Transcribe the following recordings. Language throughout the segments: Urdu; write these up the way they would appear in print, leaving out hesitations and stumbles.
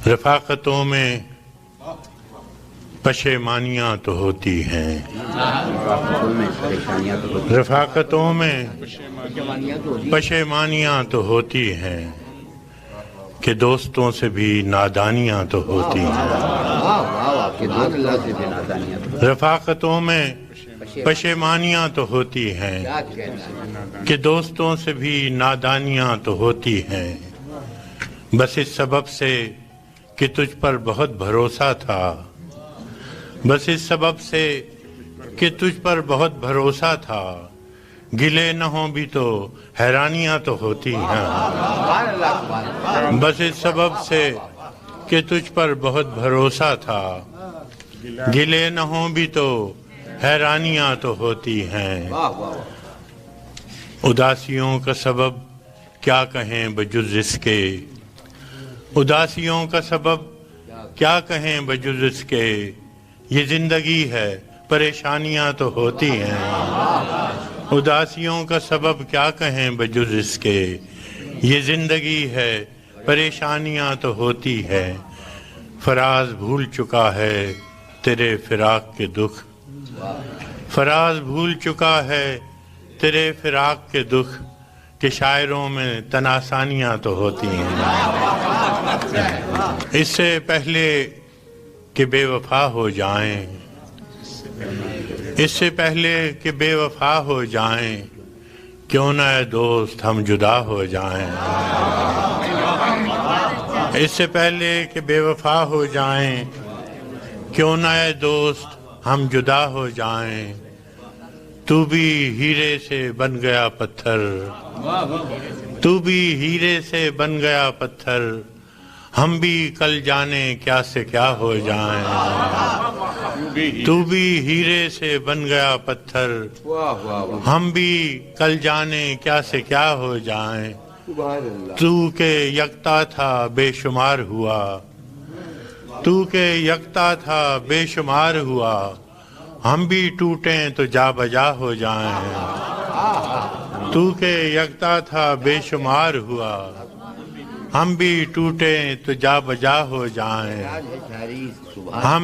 رفاقتوں میں پشیمانیاں تو ہوتی ہیں، رفاقتوں میں پشیمانیاں تو ہوتی ہیں کہ دوستوں سے بھی نادانیاں تو ہوتی ہیں، رفاقتوں میں پشیمانیاں تو ہوتی ہیں کہ دوستوں سے بھی نادانیاں تو ہوتی ہیں، بس اس سبب سے کہ تجھ پر بہت بھروسہ تھا، بس اس سبب سے کہ تجھ پر بہت بھروسہ تھا، گلے نہ ہوں بھی تو حیرانیاں تو ہوتی ہیں، بس اس سبب سے کہ تجھ پر بہت بھروسہ تھا، گلے نہ ہوں بھی تو حیرانیاں تو ہوتی ہیں، اداسیوں کا سبب کیا کہیں بجز اس کے، اداسیوں کا سبب کیا کہیں بجز اس کے، یہ زندگی ہے پریشانیاں تو ہوتی ہیں، اداسیوں کا سبب کیا کہیں بجز اس کے، یہ زندگی ہے پریشانیاں تو ہوتی ہے، فراز بھول چکا ہے تیرے فراق کے دکھ، فراز بھول چکا ہے تیرے فراق کے دکھ، کہ شاعروں میں تناسانیاں تو ہوتی ہیں، اس سے پہلے کہ بے وفا ہو جائیں، اس سے پہلے کہ بے وفا ہو جائیں، کیوں نہ اے دوست ہم جدا ہو جائیں، اس سے پہلے کہ بے وفا ہو جائیں، کیوں نہ اے دوست ہم جدا ہو جائیں، تو بھی ہیرے سے بن گیا پتھر، تو بھی ہیرے سے بن گیا پتھر، ہم بھی کل جانے کیا سے کیا ہو جائیں، تو بھی ہیرے سے بن گیا پتھر، ہم بھی کل جانے کیا سے کیا ہو جائیں، تو کہ یکتا تھا بے شمار ہوا، تو کہ یکتا تھا بے شمار ہوا، ہم بھی ٹوٹیں تو جا بجا ہو جائیں، تو کہ یکتا تھا بے شمار ہوا، ہم بھی ٹوٹیں تو جا بجا ہو جائیں، ہم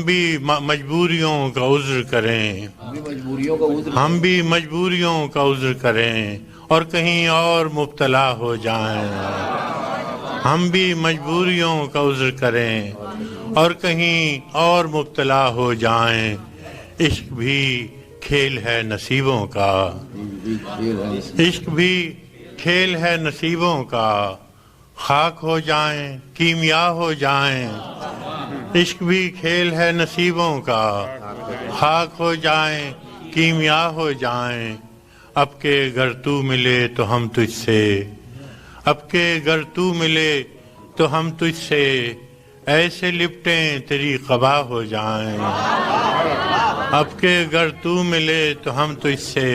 بھی مجبوریوں کا عذر کریں، ہم بھی مجبوریوں کا عذر کریں اور کہیں اور مبتلا ہو جائیں، ہم بھی مجبوریوں کا عذر کریں اور کہیں اور مبتلا ہو جائیں، عشق بھی کھیل ہے نصیبوں کا، عشق بھی کھیل ہے نصیبوں کا، خاک ہو جائیں کیمیا ہو جائیں، عشق بھی کھیل ہے نصیبوں کا، خاک ہو جائیں کیمیا ہو جائیں، اب کہ گر تو ملے تو ہم تجھ سے، اب کہ گر تو ملے تو ہم تجھ سے، ایسے لپٹیں تیری قبا ہو جائیں، اب کہ گر تو ملے تو ہم تجھ سے،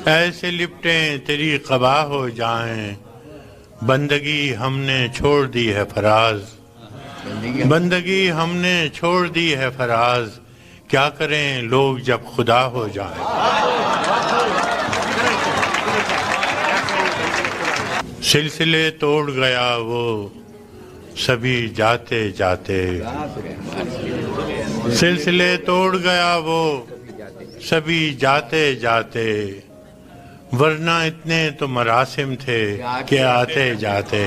ایسے لپٹیں تیری قبا ہو جائیں، بندگی ہم نے چھوڑ دی ہے فراز، بندگی ہم نے چھوڑ دی ہے فراز، کیا کریں لوگ جب خدا ہو جائیں، سلسلے توڑ گیا وہ سبھی جاتے جاتے، سلسلے توڑ گیا وہ سبھی جاتے جاتے، ورنہ اتنے تو مراسم تھے کہ آتے جاتے،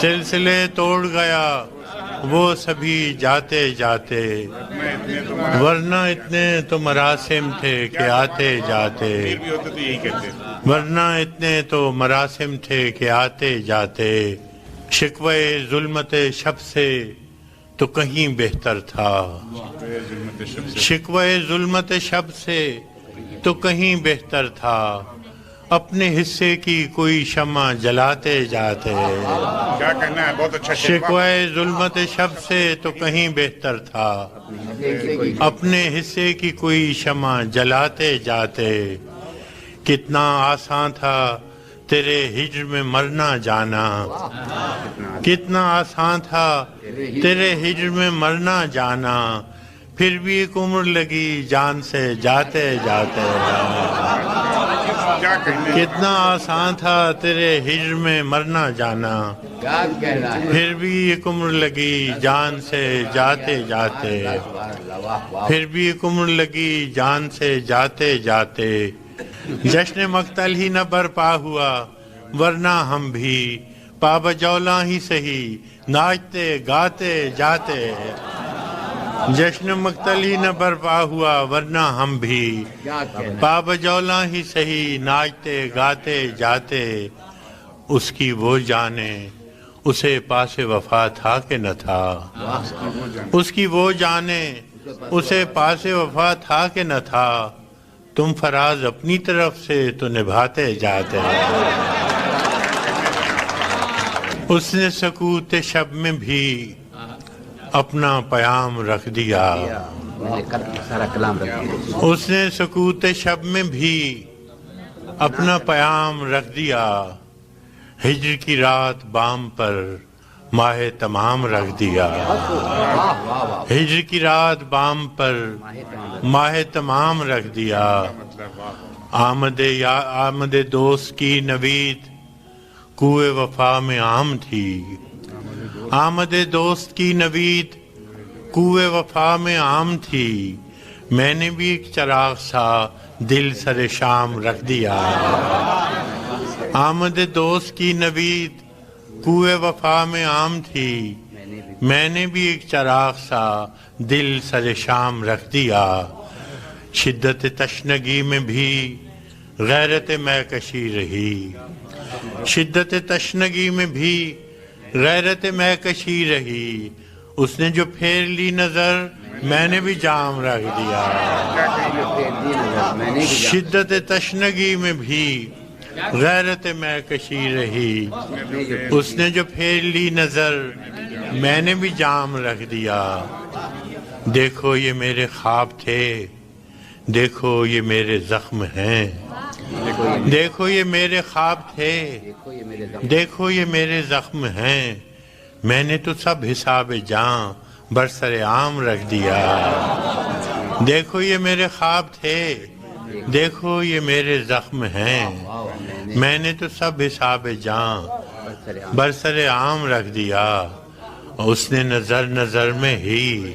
سلسلے توڑ گیا وہ سبھی جاتے جاتے، ورنہ اتنے تو مراسم تھے کہ آتے جاتے، ورنہ اتنے تو مراسم تھے کہ آتے جاتے، شکوے ظلمت شب سے تو کہیں بہتر تھا، شکوے ظلمت شب سے تو کہیں بہتر تھا، اپنے حصے کی کوئی شمع جلاتے جاتے، کیا کہنا ہے، بہت اچھا شکوے ظلمت شب سے تو کہیں بہتر تھا، اپنے حصے کی کوئی شمع جلاتے جاتے، کتنا آسان تھا تیرے ہجر میں مرنا جانا، کتنا آسان تھا تیرے ہجر میں مرنا جانا، پھر بھی ایک عمر لگی جان سے جاتے جاتے، کیا کہنا ہے؟ کتنا آسان تھا تیرے ہجر میں مرنا جانا، پھر بھی ایک عمر لگی جان سے جاتے جاتے، پھر بھی ایک عمر لگی جان سے جاتے جاتے، جشن مقتل ہی نہ برپا ہوا ورنہ ہم بھی پابجولاں ہی سہی ناچتے گاتے جاتے، جشن مقتل ہی نہ برپا ہوا ورنہ ہم بھی پابجولاں ہی سہی ناچتے گاتے جاتے، اس کی وہ جانے اسے پاس وفا تھا کہ نہ تھا، اس کی وہ جانے اسے پاس وفا تھا کہ نہ تھا، تم فراز اپنی طرف سے تو نبھاتے جاتے، اس نے سکوت شب میں بھی اپنا پیام رکھ دیا، اس نے سکوت شب میں بھی اپنا پیام رکھ دیا، ہجر کی رات بام پر ماہ تمام رکھ دیا، ہجر کی رات بام پر ماہ تمام رکھ دیا، آمد دوست کی نوید کوئے وفا میں عام تھی، آمد دوست کی نوید کوئے وفا میں عام تھی، میں نے بھی ایک چراغ سا دل سر شام رکھ دیا، آمد دوست کی نوید کوئے وفا میں عام تھی، میں نے بھی ایک چراغ سا دل سر شام رکھ دیا، شدت تشنگی میں بھی غیرت میکشی رہی، شدت تشنگی میں بھی غیرت میکشی رہی، اس نے جو پھیر لی نظر میں نے بھی جام رکھ دیا، شدت تشنگی میں بھی غیرت میکشی رہی، اس نے جو پھیر لی نظر میں نے بھی جام رکھ دیا، دیکھو یہ میرے خواب تھے، دیکھو یہ میرے زخم ہیں، دیکھو یہ میرے خواب تھے، دیکھو یہ میرے زخم ہیں، میں نے تو سب حساب جاں برسر عام رکھ دیا، دیکھو یہ میرے خواب تھے، دیکھو یہ میرے زخم ہیں، میں نے تو سب حساب جاں برسر عام رکھ دیا، اس نے نظر نظر میں ہی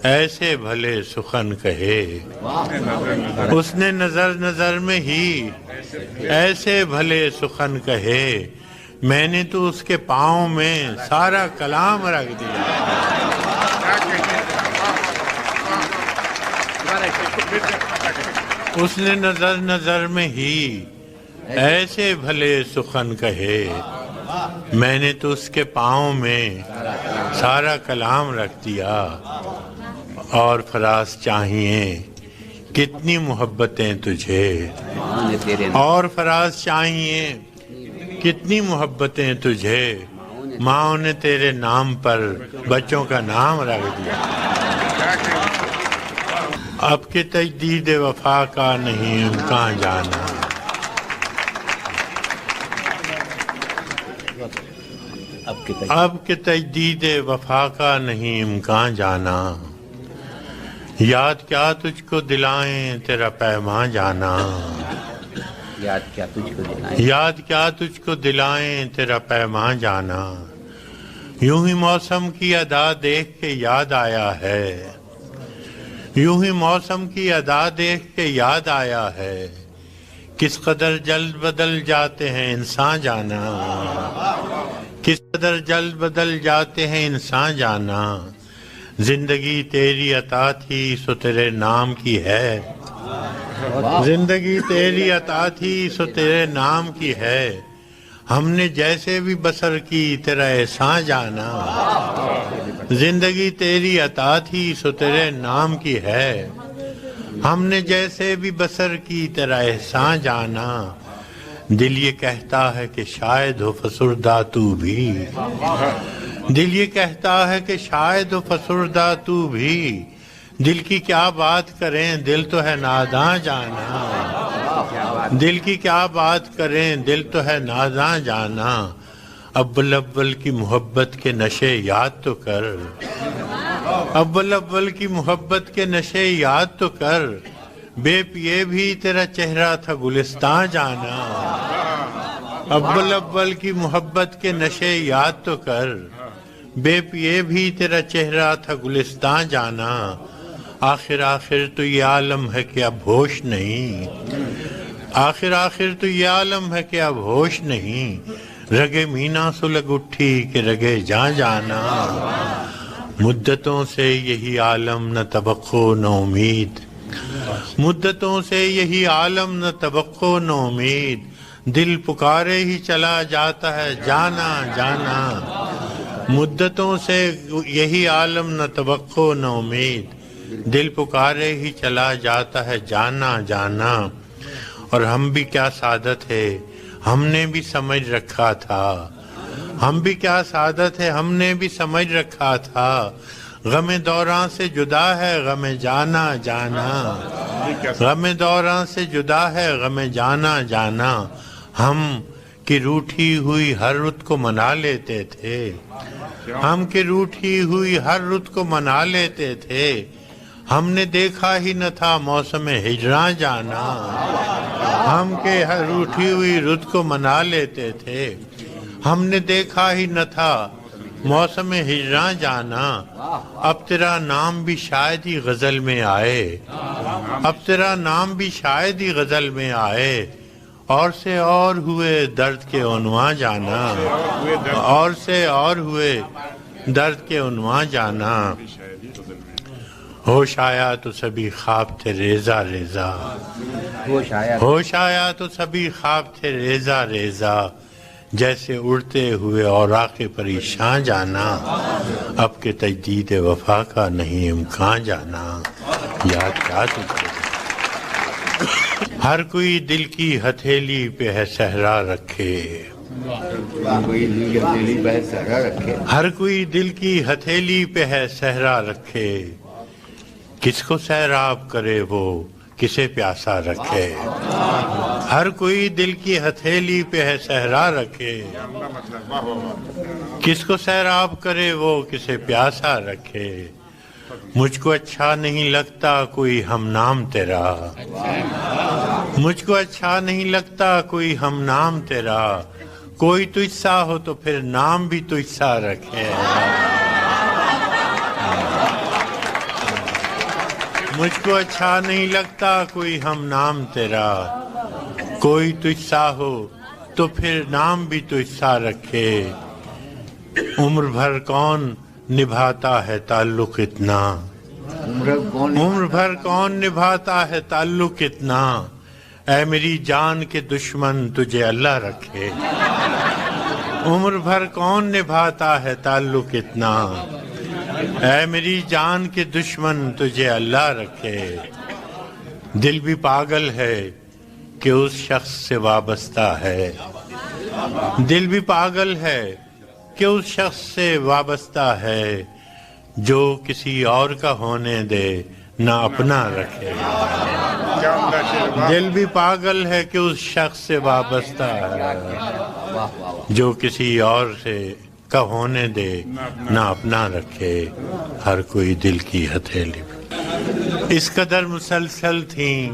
ایسے بھلے سخن کہے، اس نے نظر نظر میں ہی ایسے بھلے سخن کہے، میں نے تو اس کے پاؤں میں سارا کلام رکھ دیا، اس نے نظر نظر میں ہی ایسے بھلے سخن کہے، میں نے تو اس کے پاؤں میں سارا کلام رکھ دیا، اور فراز چاہیے کتنی محبتیں تجھے، اور فراز چاہیے کتنی محبتیں تجھے، ماں نے تیرے نام پر بچوں کا نام رکھ دیا، اب کے تجدید وفا کا نہیں امکان جانا، اب کے تجدید وفا کا نہیں امکان جانا، یاد کیا تجھ کو دلائیں تیرا پیمان جانا، یاد کیا تجھ کو دلائیں، یاد کیا تجھ کو دلائیں تیرا پیمان جانا، یوں ہی موسم کی ادا دیکھ کے یاد آیا ہے، یوں ہی موسم کی ادا دیکھ کے یاد آیا ہے، کس قدر جلد بدل جاتے ہیں انسان جانا، کس قدر جلد بدل جاتے ہیں انسان جانا، زندگی تیری عطا تھی سو تیرے نام کی ہے، زندگی تیری عطا تھی سو تیرے نام کی ہے، ہم نے جیسے بھی بسر کی تیرا احسان جانا، زندگی تیری عطا تھی سو تیرے نام کی ہے، ہم نے جیسے بھی بسر کی تیرا احسان جانا، دل یہ کہتا ہے کہ شاید ہو فسردہ تو بھی، دل یہ کہتا ہے کہ شاید ہو فسردہ تو بھی، دل کی کیا بات کریں دل تو ہے ناداں جانا، دل کی کیا بات کریں دل تو ہے ناداں جانا، اول اول کی محبت کے نشے یاد تو کر، اول اول کی محبت کے نشے یاد تو کر، بے پیے بھی تیرا چہرہ تھا گلستان جانا، اول اول کی محبت کے نشے یاد تو کر، بے پیے بھی تیرا چہرہ تھا گلستان جانا، آخر آخر تو یہ عالم ہے کہ اب ہوش نہیں، آخر آخر تو یہ عالم ہے کہ اب ہوش نہیں، رگے مینا سلگ اٹھی کہ رگے جان جانا، مدتوں سے یہی عالم نہ توقع نہ امید، مدتوں سے یہی عالم نہ توقع نہ امید، دل پکارے ہی چلا جاتا ہے جانا جانا، مدتوں سے یہی عالم نہ توقع نہ امید، دل پکارے ہی چلا جاتا ہے جانا جانا، اور ہم بھی کیا سعادت ہے ہم نے بھی سمجھ رکھا تھا، ہم بھی کیا سعادت ہے ہم نے بھی سمجھ رکھا تھا، غم دوراں سے جدا ہے غم جانا جانا، غم دوراں سے جدا ہے غم جانا جانا، ہم کی روٹھی ہوئی ہر رت کو منا لیتے تھے، ہم کی روٹھی ہوئی ہر رت کو منا لیتے تھے، ہم نے دیکھا ہی نہ تھا موسم ہجراں جانا، ہم کے ہر روٹھی ہوئی رت کو منا لیتے تھے، ہم نے دیکھا ہی نہ تھا موسم ہجراں جانا، اب تیرا نام بھی شاید ہی غزل میں آئے، اب تیرا نام بھی شاید ہی غزل میں آئے، اور سے اور ہوئے درد کے عنواں جانا، اور سے اور ہوئے درد کے عنواں جانا، ہوش آیا تو سبھی خواب تھے ریزہ ریزہ، ہوش آیا تو سبھی خواب تھے ریزہ ریزہ، جیسے اڑتے ہوئے اوراق پریشان جانا، اب کے تجدید وفا کا نہیں امکان جانا، یاد کیا تجھے ہر کوئی دل کی ہتھیلی پہ ہے صحرا رکھے، ہر کوئی دل کی ہتھیلی پہ ہے صحرا رکھے، کس کو سیراب کرے وہ کسے پیاسا رکھے، ہر کوئی دل کی ہتھیلی پہ ہے صحرا رکھے، کس کو سیراب کرے وہ کسے پیاسا رکھے، مجھ کو اچھا نہیں لگتا کوئی ہم نام تیرا، مجھ کو اچھا نہیں لگتا کوئی ہم نام تیرا، کوئی تجھ سا ہو تو پھر نام بھی تجھ سا رکھے، مجھ کو اچھا نہیں لگتا کوئی ہم نام تیرا، کوئی تجھ سا ہو تو پھر نام بھی تجھ سا رکھے، عمر بھر کون نبھاتا ہے تعلق اتنا، عمر بھر کون نبھاتا ہے تعلق اتنا، اے میری جان کے دشمن تجھے اللہ رکھے، عمر بھر کون نبھاتا ہے تعلق اتنا، اے میری جان کے دشمن تجھے اللہ رکھے، دل بھی پاگل ہے کہ اس شخص سے وابستہ ہے، دل بھی پاگل ہے کہ اس شخص سے وابستہ ہے، جو کسی اور کا ہونے دے نہ اپنا رکھے، دل بھی پاگل ہے کہ اس شخص سے وابستہ ہے، جو کسی اور سے کا ہونے دے نہ اپنا رکھے، ہر کوئی دل کی ہتھیلی۔ اس قدر مسلسل تھیں